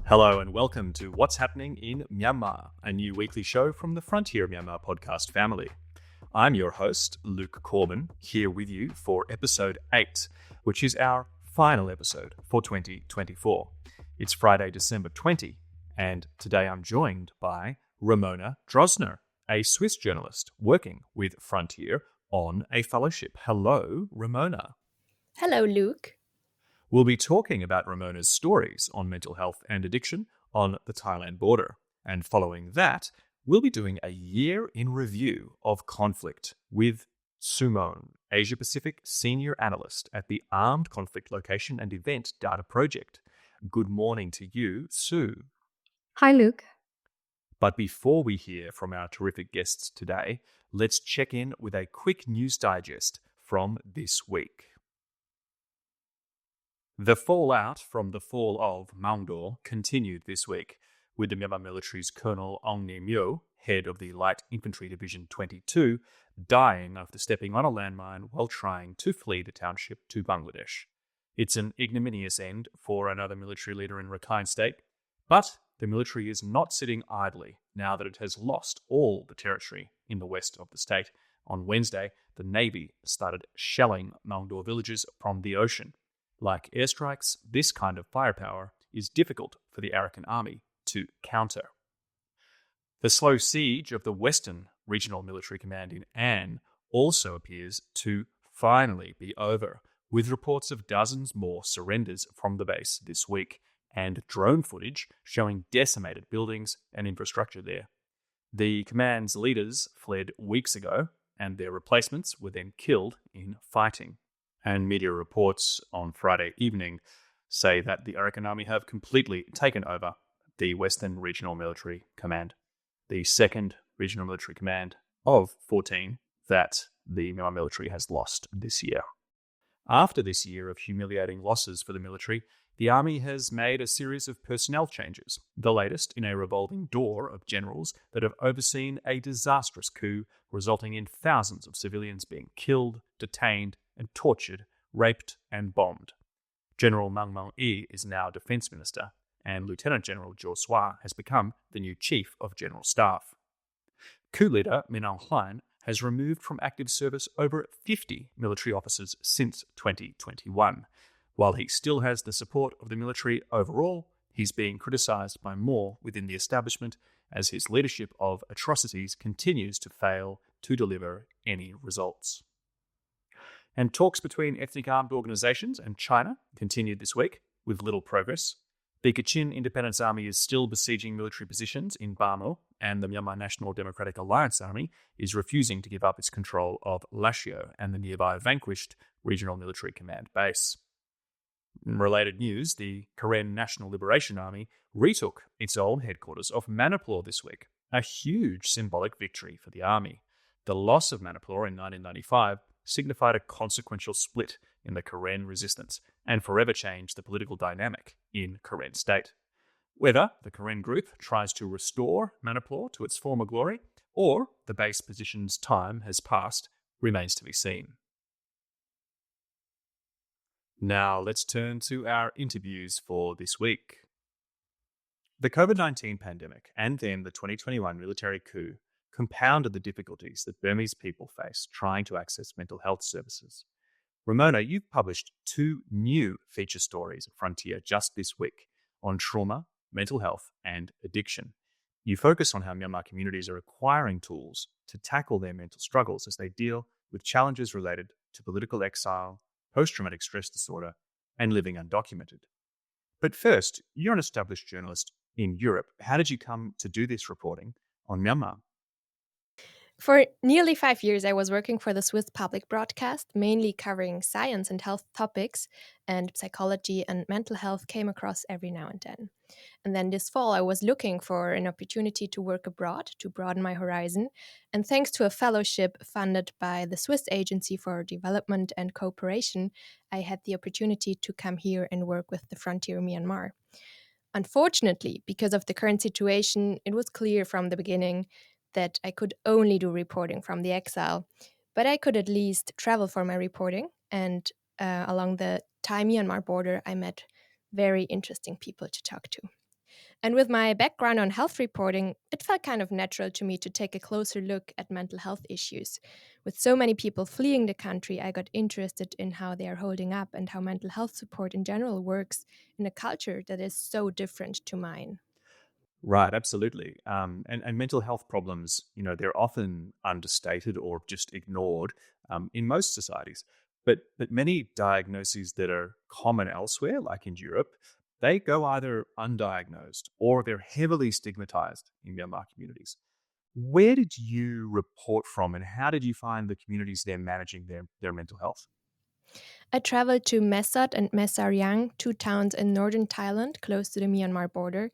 Hello and welcome to What's Happening in Myanmar, a new weekly show from the Frontier Myanmar podcast family. I'm your host, Luke Corbin, here with you for episode 8, which is our final episode for 2024. It's Friday, December 20, and today I'm joined by Ramona Drosner, a Swiss journalist working with Frontier on a fellowship. Hello, Ramona. Hello, Luke. We'll be talking about Ramona's stories on mental health and addiction on the Thailand border. And following that, we'll be doing a year in review of conflict with Su Mon, Asia-Pacific Senior Analyst at the Armed Conflict Location and Event Data Project. Good morning to you, Sue. Hi, Luke. But before we hear from our terrific guests today, let's check in with a quick news digest from this week. The fallout from the fall of Maungdaw continued this week, with the Myanmar military's Colonel Aung Ne Myo, head of the Light Infantry Division 22, dying after stepping on a landmine while trying to flee the township to Bangladesh. It's an ignominious end for another military leader in Rakhine State, but the military is not sitting idly now that it has lost all the territory in the west of the state. On Wednesday, the Navy started shelling Maungdaw villages from the ocean. Like airstrikes, this kind of firepower is difficult for the Arakan Army to counter. The slow siege of the Western Regional Military Command in An also appears to finally be over, with reports of dozens more surrenders from the base this week and drone footage showing decimated buildings and infrastructure there. The command's leaders fled weeks ago, and their replacements were then killed in fighting. And media reports on Friday evening say that the Arakan Army have completely taken over the Western Regional Military Command, the second regional military command of 14 that the Myanmar military has lost this year. After this year of humiliating losses for the military, the army has made a series of personnel changes, the latest in a revolving door of generals that have overseen a disastrous coup resulting in thousands of civilians being killed, detained, and tortured, raped, and bombed. General Mang Mang Yi is now Defense Minister, and Lieutenant General Jo Swa has become the new Chief of General Staff. Coup leader Min Aung Hlaing has removed from active service over 50 military officers since 2021. While he still has the support of the military overall, he's being criticised by more within the establishment as his leadership of atrocities continues to fail to deliver any results. And talks between ethnic armed organisations and China continued this week with little progress. The Kachin Independence Army is still besieging military positions in Bamo, and the Myanmar National Democratic Alliance Army is refusing to give up its control of Lashio and the nearby vanquished Regional Military Command base. In related news, the Karen National Liberation Army retook its old headquarters off Manipur this week, a huge symbolic victory for the army. The loss of Manipur in 1995 signified a consequential split in the Karen resistance and forever changed the political dynamic in Karen state. Whether the Karen group tries to restore Manipur to its former glory or the base position's time has passed remains to be seen. Now let's turn to our interviews for this week. The COVID-19 pandemic and then the 2021 military coup compounded the difficulties that Burmese people face trying to access mental health services. Ramona, you've published 2 new feature stories at Frontier just this week on trauma, mental health, and addiction. You focus on how Myanmar communities are acquiring tools to tackle their mental struggles as they deal with challenges related to political exile, post-traumatic stress disorder, and living undocumented. But first, you're an established journalist in Europe. How did you come to do this reporting on Myanmar? For nearly 5 years, I was working for the Swiss public broadcast, mainly covering science and health topics, and psychology and mental health came across every now and then. And then this fall, I was looking for an opportunity to work abroad to broaden my horizon. And thanks to a fellowship funded by the Swiss Agency for Development and Cooperation, I had the opportunity to come here and work with the Frontier Myanmar. Unfortunately, because of the current situation, it was clear from the beginning that I could only do reporting from the exile, but I could at least travel for my reporting. And along the Thai-Myanmar border, I met very interesting people to talk to. And with my background on health reporting, it felt kind of natural to me to take a closer look at mental health issues. With so many people fleeing the country, I got interested in how they are holding up and how mental health support in general works in a culture that is so different to mine. Right, absolutely. And mental health problems, they're often understated or just ignored in most societies. But many diagnoses that are common elsewhere, like in Europe, they go either undiagnosed or they're heavily stigmatized in Myanmar communities. Where did you report from, and how did you find the communities there managing their mental health? I traveled to Mesot and Mesariang, two towns in northern Thailand, close to the Myanmar border,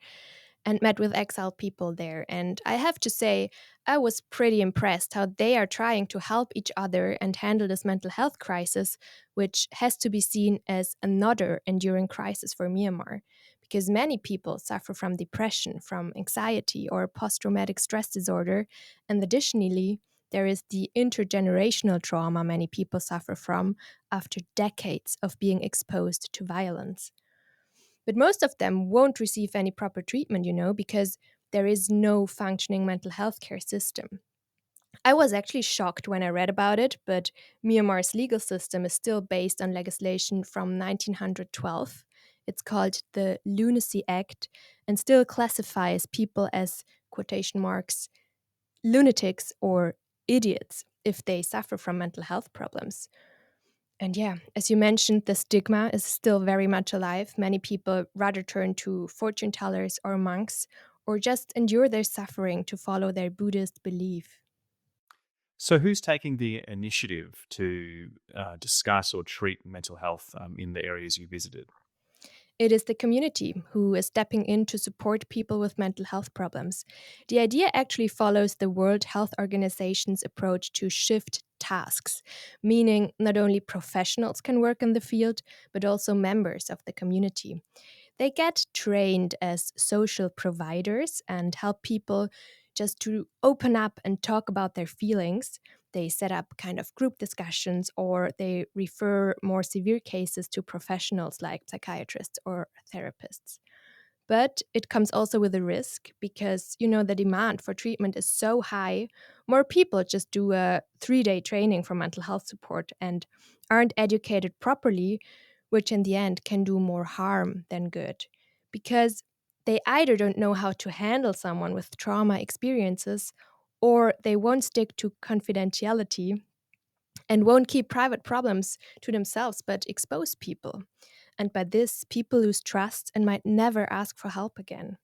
and met with exiled people there. And I have to say, I was pretty impressed how they are trying to help each other and handle this mental health crisis, which has to be seen as another enduring crisis for Myanmar. Because many people suffer from depression, from anxiety, or post traumatic stress disorder. And additionally, there is the intergenerational trauma many people suffer from after decades of being exposed to violence. But most of them won't receive any proper treatment, because there is no functioning mental health care system. I was actually shocked when I read about it, but Myanmar's legal system is still based on legislation from 1912. It's called the Lunacy Act and still classifies people as quotation marks lunatics or idiots if they suffer from mental health problems. And yeah, as you mentioned, the stigma is still very much alive. Many people rather turn to fortune tellers or monks or just endure their suffering to follow their Buddhist belief. So, who's taking the initiative to discuss or treat mental health in the areas you visited? It is the community who is stepping in to support people with mental health problems. The idea actually follows the World Health Organization's approach to shift tasks, meaning not only professionals can work in the field, but also members of the community. They get trained as social providers and help people just to open up and talk about their feelings. They set up kind of group discussions or they refer more severe cases to professionals like psychiatrists or therapists. But it comes also with a risk because, the demand for treatment is so high. More people just do a 3-day training for mental health support and aren't educated properly, which in the end can do more harm than good. Because they either don't know how to handle someone with trauma experiences or they won't stick to confidentiality and won't keep private problems to themselves but expose people. And by this, people lose trust and might never ask for help again.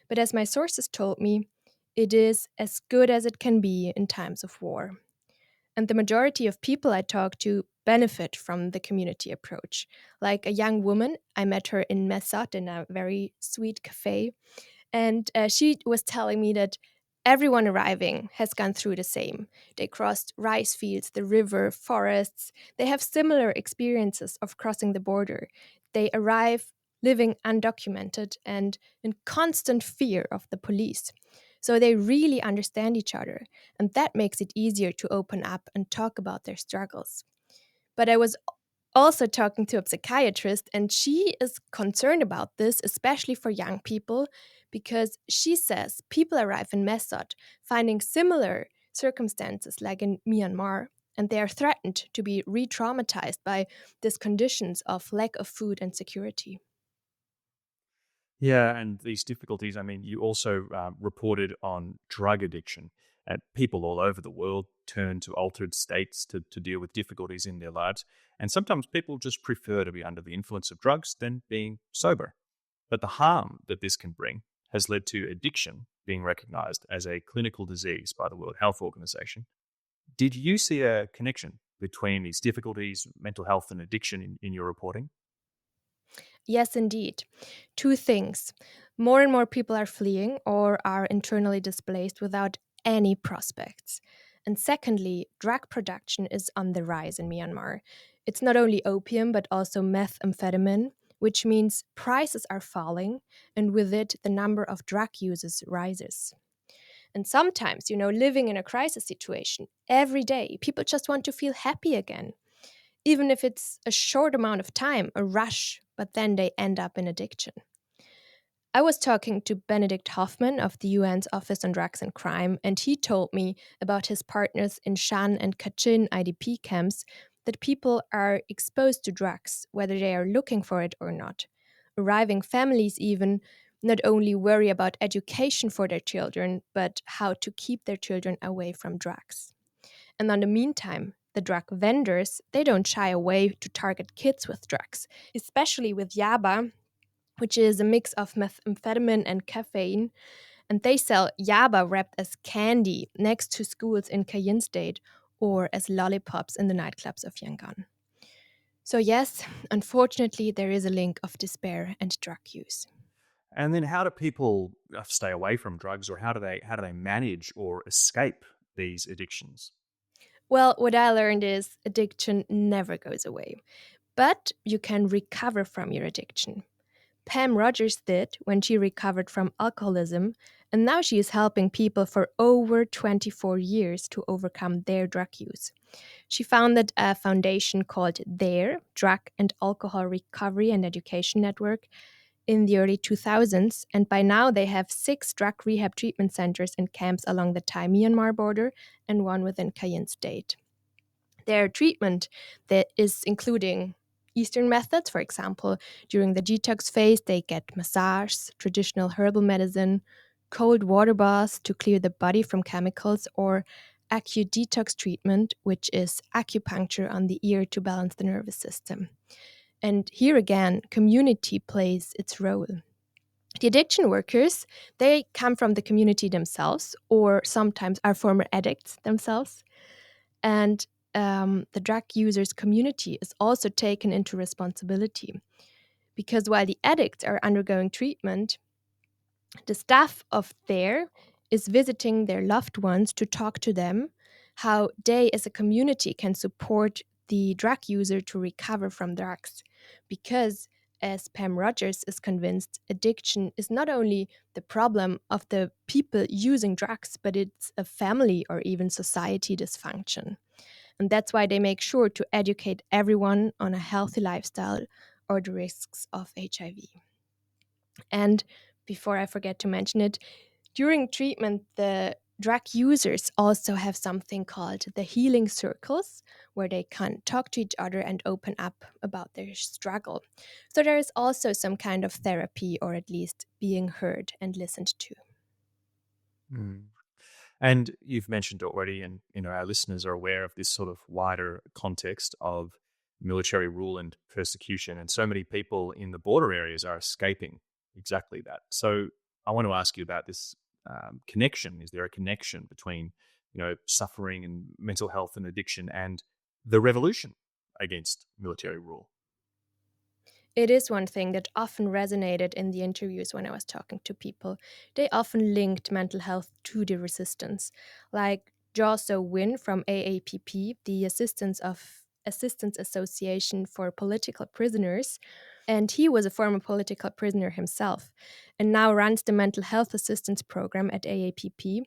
But as my sources told me, it is as good as it can be in times of war. And the majority of people I talk to benefit from the community approach. Like a young woman, I met her in Mesat in a very sweet cafe, and she was telling me that everyone arriving has gone through the same. They crossed rice fields, the river, forests. They have similar experiences of crossing the border. They arrive living undocumented and in constant fear of the police. So they really understand each other, and that makes it easier to open up and talk about their struggles. But I was also talking to a psychiatrist, and she is concerned about this, especially for young people, because she says people arrive in Mesot finding similar circumstances like in Myanmar, and they are threatened to be re traumatized by these conditions of lack of food and security. Yeah, and these difficulties, I mean, you also reported on drug addiction. And people all over the world turn to altered states to deal with difficulties in their lives. And sometimes people just prefer to be under the influence of drugs than being sober. But the harm that this can bring has led to addiction being recognized as a clinical disease by the World Health Organization. Did you see a connection between these difficulties, mental health, and addiction in your reporting? Yes, indeed. Two things. More and more people are fleeing or are internally displaced without any prospects. And secondly, drug production is on the rise in Myanmar. It's not only opium, but also methamphetamine, which means prices are falling, and with it, the number of drug users rises. And sometimes, living in a crisis situation every day, people just want to feel happy again even if it's a short amount of time, a rush, but then they end up in addiction. I was talking to Benedict Hoffman of the UN's Office on Drugs and Crime, and he told me about his partners in Shan and Kachin IDP camps that people are exposed to drugs, whether they are looking for it or not. Arriving families, even, not only worry about education for their children, but how to keep their children away from drugs. And in the meantime, the drug vendors, they don't shy away to target kids with drugs, especially with yaba, which is a mix of methamphetamine and caffeine. And they sell yaba wrapped as candy next to schools in Cayenne State or as lollipops in the nightclubs of Yangon. So, yes, unfortunately, there is a link of despair and drug use. And then how do people stay away from drugs, or how do they manage or escape these addictions? Well, what I learned is addiction never goes away, but you can recover from your addiction. Pam Rogers did when she recovered from alcoholism, and now she is helping people for over 24 years to overcome their drug use. She founded a foundation called DARE, Drug and Alcohol Recovery and Education Network, in the early 2000s, and by now they have 6 drug rehab treatment centers and camps along the Thai-Myanmar border and one within Cayenne State. Their treatment that is including Eastern methods, for example, during the detox phase, they get massage, traditional herbal medicine, cold water baths to clear the body from chemicals, or acute detox treatment, which is acupuncture on the ear to balance the nervous system. And here again, community plays its role. The addiction workers, they come from the community themselves, or sometimes are former addicts themselves. And the drug users community is also taken into responsibility, because while the addicts are undergoing treatment, the staff of there is visiting their loved ones to talk to them how they as a community can support the drug user to recover from drugs. Because as Pam Rogers is convinced, addiction is not only the problem of the people using drugs, but it's a family or even society dysfunction. And that's why they make sure to educate everyone on a healthy lifestyle or the risks of HIV. And before I forget to mention it, during treatment, the drug users also have something called the healing circles, where they can talk to each other and open up about their struggle. So there is also some kind of therapy, or at least being heard and listened to. Mm. And you've mentioned already, and our listeners are aware of this sort of wider context of military rule and persecution, and so many people in the border areas are escaping exactly that. So I want to ask you about this connection. Is there a connection between suffering and mental health and addiction and the revolution against military rule? It is one thing that often resonated in the interviews when I was talking to people. They often linked mental health to the resistance. Like Joso Win from AAPP, the Assistance Association for Political Prisoners, and he was a former political prisoner himself and now runs the mental health assistance program at AAPP.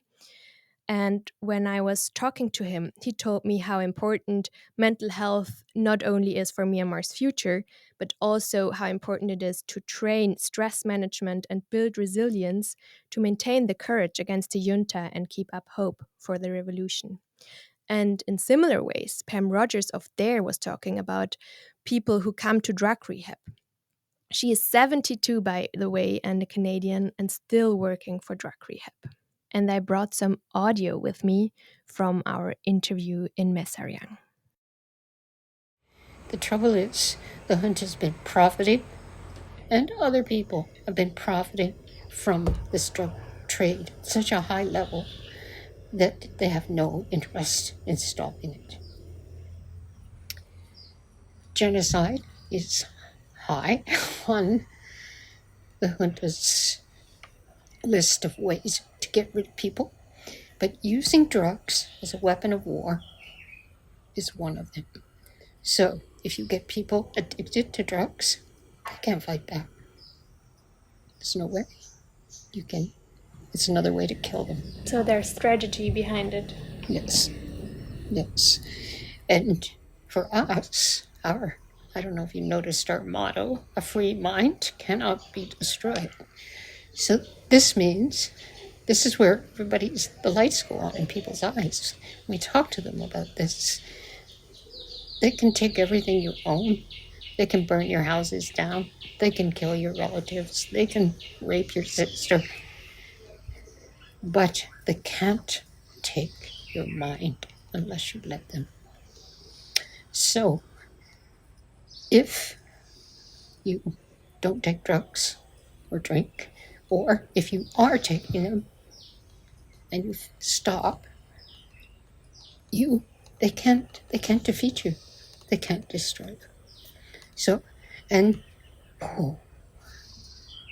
And when I was talking to him, he told me how important mental health not only is for Myanmar's future, but also how important it is to train stress management and build resilience to maintain the courage against the junta and keep up hope for the revolution. And in similar ways, Pam Rogers of DARE was talking about people who come to drug rehab. She is 72, by the way, and a Canadian, and still working for drug rehab. And I brought some audio with me from our interview in Mesariang. The trouble is, the junta's been profiting, and other people have been profiting from this drug trade at such a high level that they have no interest in stopping it. Genocide is high on the junta's list of ways to get rid of people, but using drugs as a weapon of war is one of them. So if you get people addicted to drugs, they can't fight back. There's no way you can. It's another way to kill them. So there's strategy behind it. Yes. And for us, I don't know if you noticed our motto, a free mind cannot be destroyed. So this means this is where the lights go on in people's eyes. We talk to them about this. They can take everything you own. They can burn your houses down. They can kill your relatives. They can rape your sister. But they can't take your mind unless you let them. So, if you don't take drugs or drink, or if you are taking them and you stop, they can't defeat you. They can't destroy you. So, and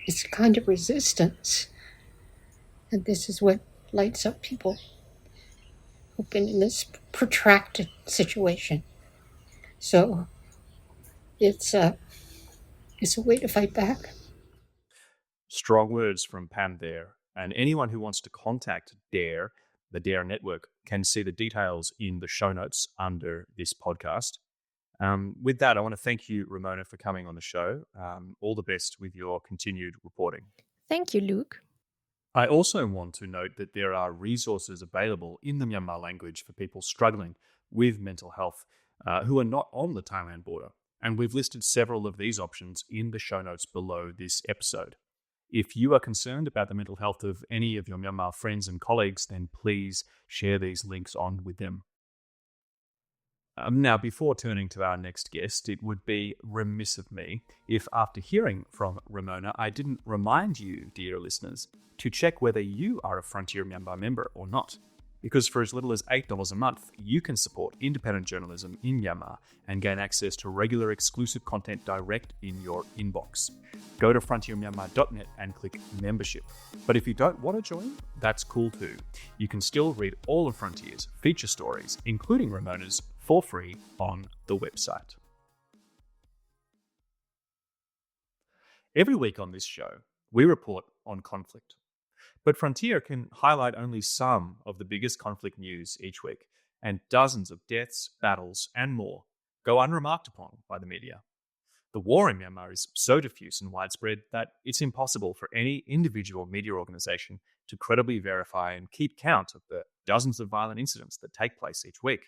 it's a kind of resistance. And this is what lights up people who've been in this protracted situation. So it's a way to fight back. Strong words from Pam there. And anyone who wants to contact DARE, the DARE network, can see the details in the show notes under this podcast. With that, I want to thank you, Ramona, for coming on the show. All the best with your continued reporting. Thank you, Luke. I also want to note that there are resources available in the Myanmar language for people struggling with mental health who are not on the Thailand border. And we've listed several of these options in the show notes below this episode. If you are concerned about the mental health of any of your Myanmar friends and colleagues, then please share these links on with them. Now, before turning to our next guest, it would be remiss of me if, after hearing from Ramona, I didn't remind you, dear listeners, to check whether you are a Frontier Myanmar member or not. Because for as little as $8 a month, you can support independent journalism in Myanmar and gain access to regular exclusive content direct in your inbox. Go to frontiermyanmar.net and click membership. But if you don't want to join, that's cool too. You can still read all of Frontier's feature stories, including Ramona's, for free on the website. Every week on this show, we report on conflict. But Frontier can highlight only some of the biggest conflict news each week, and dozens of deaths, battles, and more go unremarked upon by the media. The war in Myanmar is so diffuse and widespread that it's impossible for any individual media organization to credibly verify and keep count of the dozens of violent incidents that take place each week.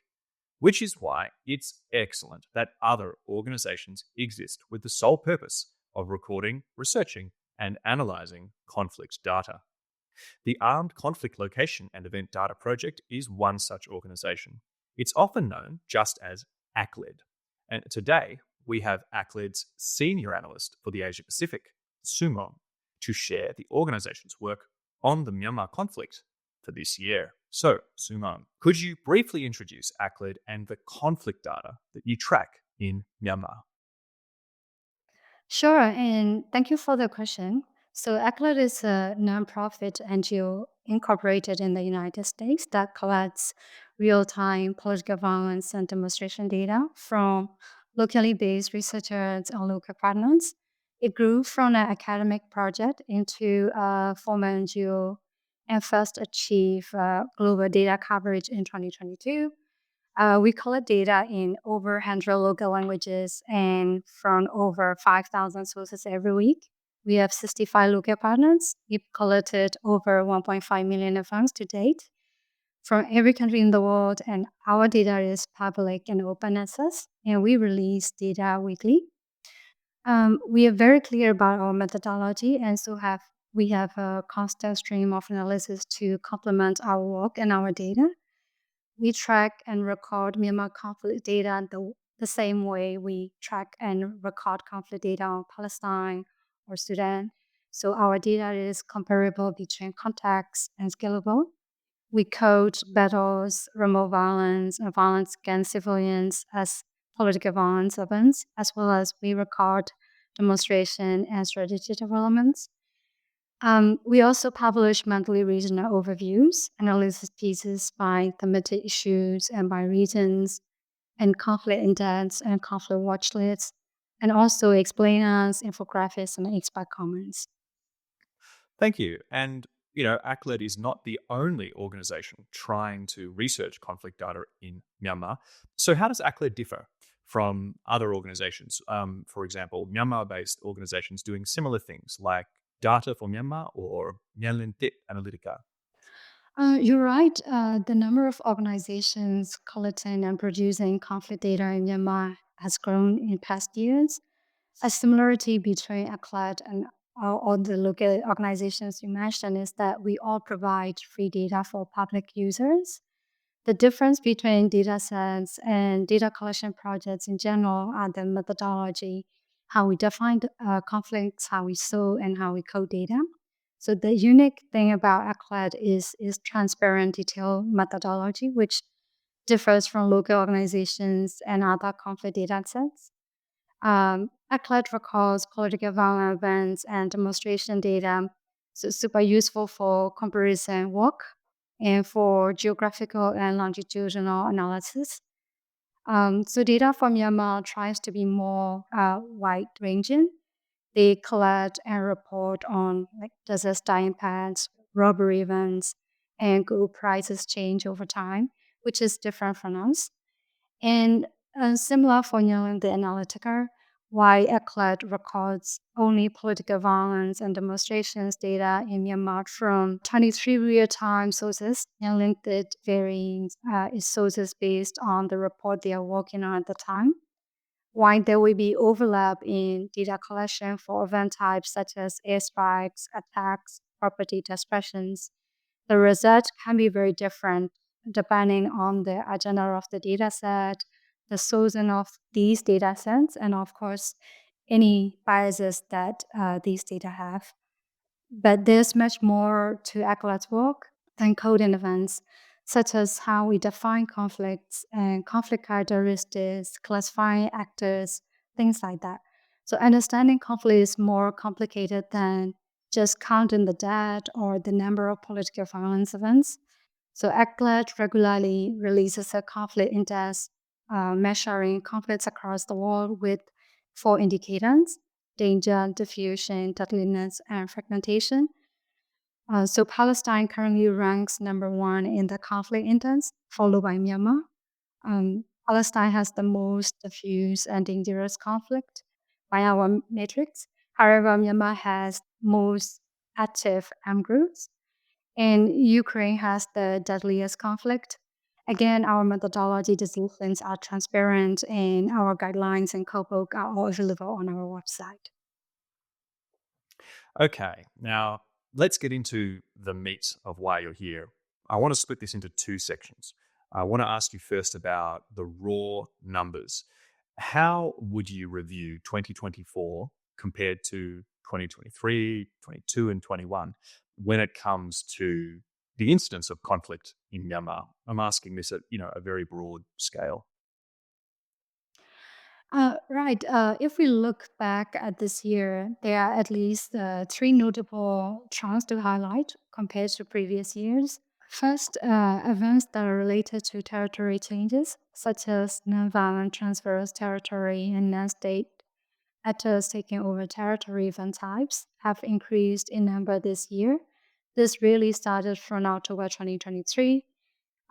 Which is why it's excellent that other organizations exist with the sole purpose of recording, researching, and analyzing conflict data. The Armed Conflict Location and Event Data Project is one such organization. It's often known just as ACLED. And today, we have ACLED's senior analyst for the Asia Pacific, Su Mon, to share the organization's work on the Myanmar conflict for this year. So, Su Mon, could you briefly introduce ACLED and the conflict data that you track in Myanmar? Sure, and thank you for the question. So ACLED is a nonprofit NGO incorporated in the United States that collects real-time political violence and demonstration data from locally based researchers and local partners. It grew from an academic project into a formal NGO and first achieved global data coverage in 2022. We collect data in over 100 local languages and from over 5,000 sources every week. We have 65 local partners. We've collected over 1.5 million events to date from every country in the world, and our data is public and open access, and we release data weekly. We are very clear about our methodology, and so we have a constant stream of analysis to complement our work and our data. We track and record Myanmar conflict data the same way we track and record conflict data on Palestine or Sudan. So our data is comparable between contexts and scalable. We code battles, remote violence, and violence against civilians as political violence events, as well as we record demonstration and strategy developments. We also publish monthly regional overviews, analysis pieces by thematic issues and by regions, and conflict index and conflict watch lists, and also explainers, infographics, and expert comments. Thank you. And, ACLED is not the only organization trying to research conflict data in Myanmar. So how does ACLED differ from other organizations? For example, Myanmar-based organizations doing similar things like data for Myanmar or Myanmar Analytica? You're right. The number of organizations collecting and producing conflict data in Myanmar has grown in past years. A similarity between ACLAD and all the local organizations you mentioned is that we all provide free data for public users. The difference between data sets and data collection projects in general are the methodology, how we define conflicts, how we sort, and how we code data. So the unique thing about ACLAD is transparent, detailed methodology, which differs from local organizations and other conflict data sets. ACLAD records political violence events and demonstration data, so super useful for comparison work and for geographical and longitudinal analysis. So data from Myanmar tries to be more wide-ranging. They collect and report on like disaster impacts, robbery events, and gold prices change over time, which is different from us. And similar for Nyalan the Analytica, why ECLAD records only political violence and demonstrations data in Myanmar from 23 real-time sources. Nyalan did varying its sources based on the report they are working on at the time. While there will be overlap in data collection for event types such as airstrikes, attacks, property dispersions, the result can be very different depending on the agenda of the data set, the sourcing of these data sets, and of course, any biases that these data have. But there's much more to ACLAD's work than coding events, such as how we define conflicts and conflict characteristics, classifying actors, things like that. So understanding conflict is more complicated than just counting the dead or the number of political violence events. So ACLAD regularly releases a conflict index measuring conflicts across the world with 4 indicators: danger, diffusion, deadliness, and fragmentation. So Palestine currently ranks number 1 in the conflict index, followed by Myanmar. Palestine has the most diffuse and dangerous conflict by our metrics. However, Myanmar has most active armed groups, and Ukraine has the deadliest conflict. Again, our methodology decisions are transparent, and our guidelines and codebook are all available on our website. Okay, now let's get into the meat of why you're here. I want to split this into 2 sections. I want to ask you first about the raw numbers. How would you review 2024 compared to 2023, 22, and 21 when it comes to the incidence of conflict in Myanmar? I'm asking this at a very broad scale. Right. If we look back at this year, there are at least 3 notable trends to highlight compared to previous years. First, events that are related to territory changes, such as nonviolent transfers territory and non-state actors taking over territory event types, have increased in number this year. This really started from October 2023.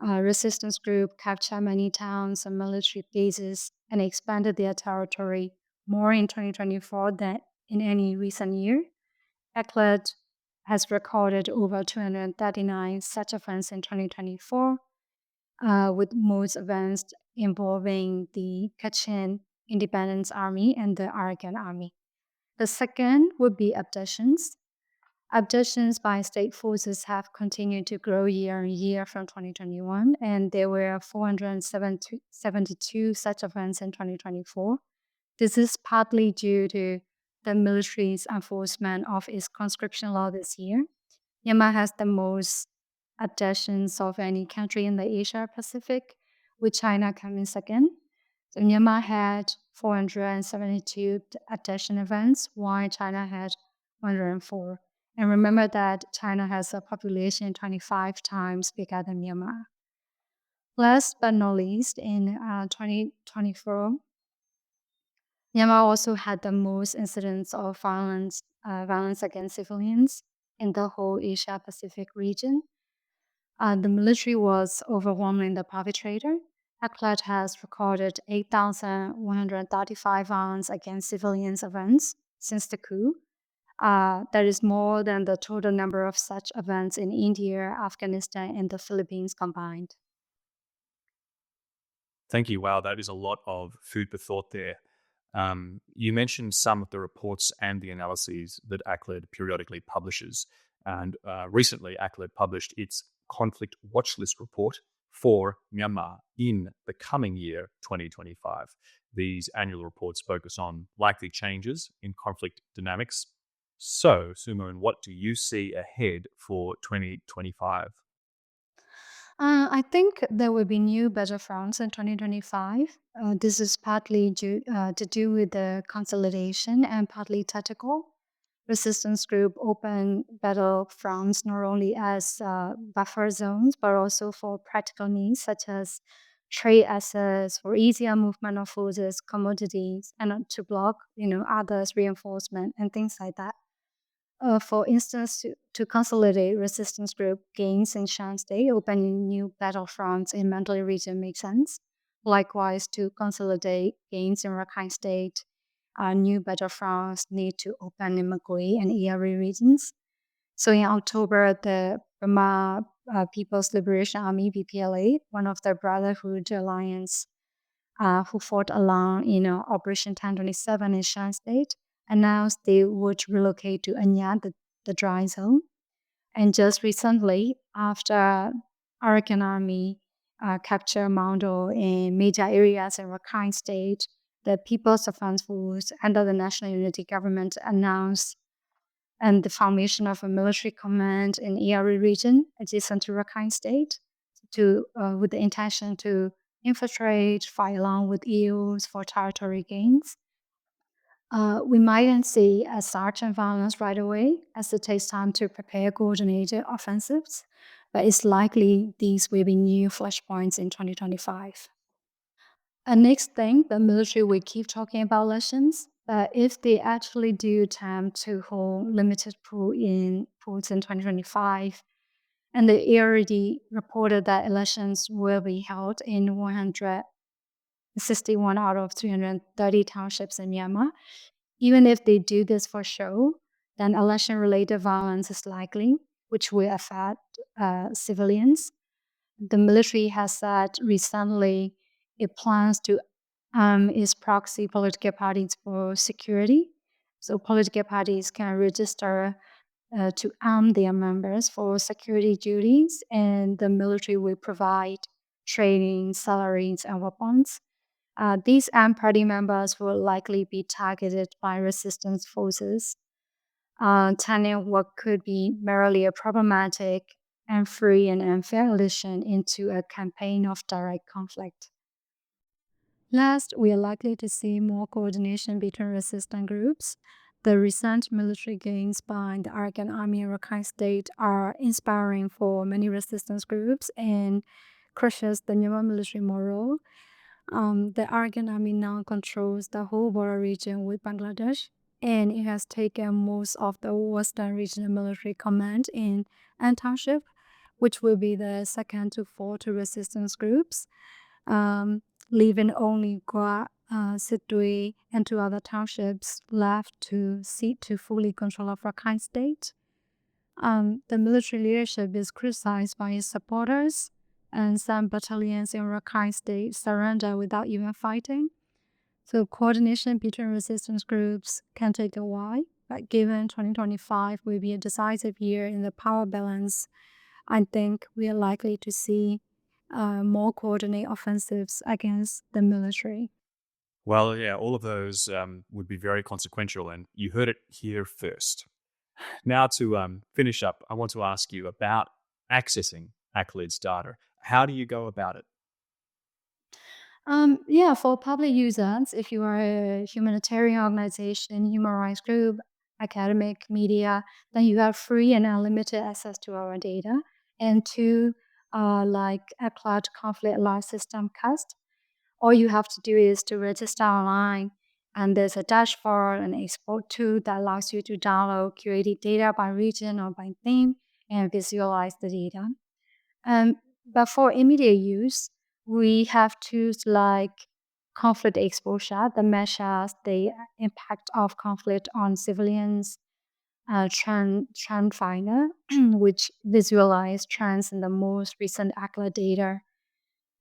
Resistance group captured many towns and military bases and expanded their territory more in 2024 than in any recent year. ECLAD has recorded over 239 such events in 2024, with most events involving the Kachin Independence Army and the Arakan Army. The second would be abductions. Abductions by state forces have continued to grow year on year from 2021, and there were 472 such events in 2024. This is partly due to the military's enforcement of its conscription law this year. Myanmar has the most abductions of any country in the Asia Pacific, with China coming second. So Myanmar had 472 abduction events, while China had 104. And remember that China has a population 25 times bigger than Myanmar. Last but not least, in 2024, Myanmar also had the most incidents of violence against civilians in the whole Asia Pacific region. The military was overwhelming the perpetrator. ACLAD has recorded 8,135 violence against civilians events since the coup. That is more than the total number of such events in India, Afghanistan, and the Philippines combined. Thank you. Wow, that is a lot of food for thought there. You mentioned some of the reports and the analyses that ACLED periodically publishes. And recently, ACLED published its conflict watch list report for Myanmar in the coming year, 2025. These annual reports focus on likely changes in conflict dynamics. So, Su Mon, what do you see ahead for 2025? I think there will be new battlefronts in 2025. This is partly to do with the consolidation and partly tactical. Resistance group open battlefronts not only as buffer zones, but also for practical needs such as trade access for easier movement of forces, commodities, and to block, others' reinforcement and things like that. For instance, to consolidate resistance group gains in Shan State, opening new battlefronts in Mandalay region makes sense. Likewise, to consolidate gains in Rakhine State, new battlefronts need to open in Magui and Iari regions. So in October, the Burma People's Liberation Army, BPLA, one of the Brotherhood Alliance who fought along in Operation 1027 in Shan State, announced they would relocate to Anya, the dry zone. And just recently, after Arakan Army captured Moundo in major areas in Rakhine State, the People's Defense Force under the National Unity Government announced and the formation of a military command in Iari region adjacent to Rakhine State with the intention to infiltrate, fight along with EUs for territory gains. We mightn't see a surge in violence right away, as it takes time to prepare coordinated offensives, but it's likely these will be new flashpoints in 2025. And next thing, the military will keep talking about elections, but if they actually do attempt to hold limited polls in 2025, and they already reported that elections will be held in 161 out of 330 townships in Myanmar. Even if they do this for show, then election-related violence is likely, which will affect civilians. The military has said recently it plans to arm its proxy political parties for security. So political parties can register to arm their members for security duties, and the military will provide training, salaries, and weapons. These armed party members will likely be targeted by resistance forces, turning what could be merely a problematic and free and unfair election into a campaign of direct conflict. Last, we are likely to see more coordination between resistance groups. The recent military gains by the Arakan Army in Rakhine State are inspiring for many resistance groups and crushes the Myanmar military morale. The Arakan Army now controls the whole border region with Bangladesh, and it has taken most of the Western Regional Military Command in An Township, which will be the second to fall to resistance groups, leaving only Gua, Sitwe, and two other townships left to cede to fully control of Rakhine State. The military leadership is criticized by its supporters, and some battalions in Rakhine State surrender without even fighting. So coordination between resistance groups can take a while, but given 2025 will be a decisive year in the power balance, I think we are likely to see more coordinated offensives against the military. Well, yeah, all of those would be very consequential, and you heard it here first. Now, to finish up, I want to ask you about accessing ACLED's data. How do you go about it? For public users, if you are a humanitarian organization, human rights group, academic, media, then you have free and unlimited access to our data. And to a cloud conflict alert system cast, all you have to do is to register online, and there's a dashboard and export tool that allows you to download curated data by region or by theme and visualize the data. But for immediate use, we have tools like conflict exposure that measures the impact of conflict on civilians, trend finder, which visualize trends in the most recent ACLA data,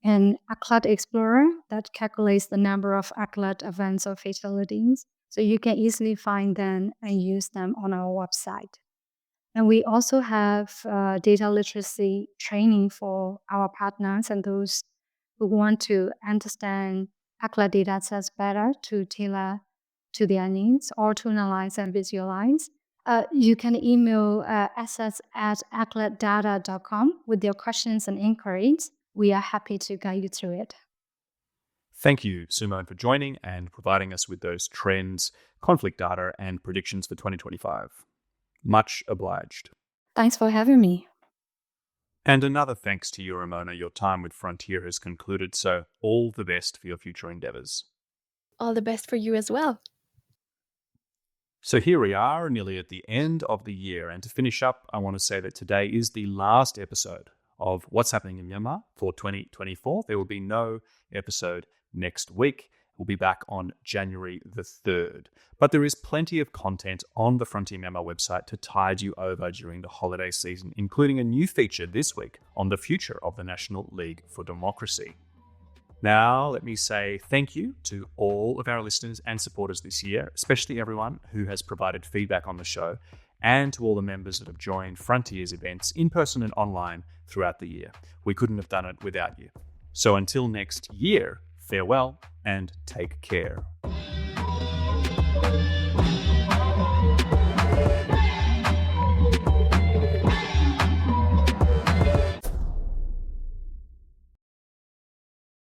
and ACLA Explorer that calculates the number of ACLA events or fatalities. So you can easily find them and use them on our website. And we also have data literacy training for our partners and those who want to understand ACLA data sets better to tailor to their needs or to analyze and visualize. You can email assets@acladata.com with your questions and inquiries. We are happy to guide you through it. Thank you, Su Mon, for joining and providing us with those trends, conflict data, and predictions for 2025. Much obliged. Thanks for having me. And another thanks to you, Ramona. Your time with Frontier has concluded, so all the best for your future endeavors. All the best for you as well. So here we are, nearly at the end of the year. And to finish up, I want to say that today is the last episode of What's Happening in Myanmar for 2024. There will be no episode next week. We'll be back on January the 3rd. But there is plenty of content on the Frontier Myanmar website to tide you over during the holiday season, including a new feature this week on the future of the National League for Democracy. Now, let me say thank you to all of our listeners and supporters this year, especially everyone who has provided feedback on the show, and to all the members that have joined Frontier's events in person and online throughout the year. We couldn't have done it without you. So until next year, farewell and take care.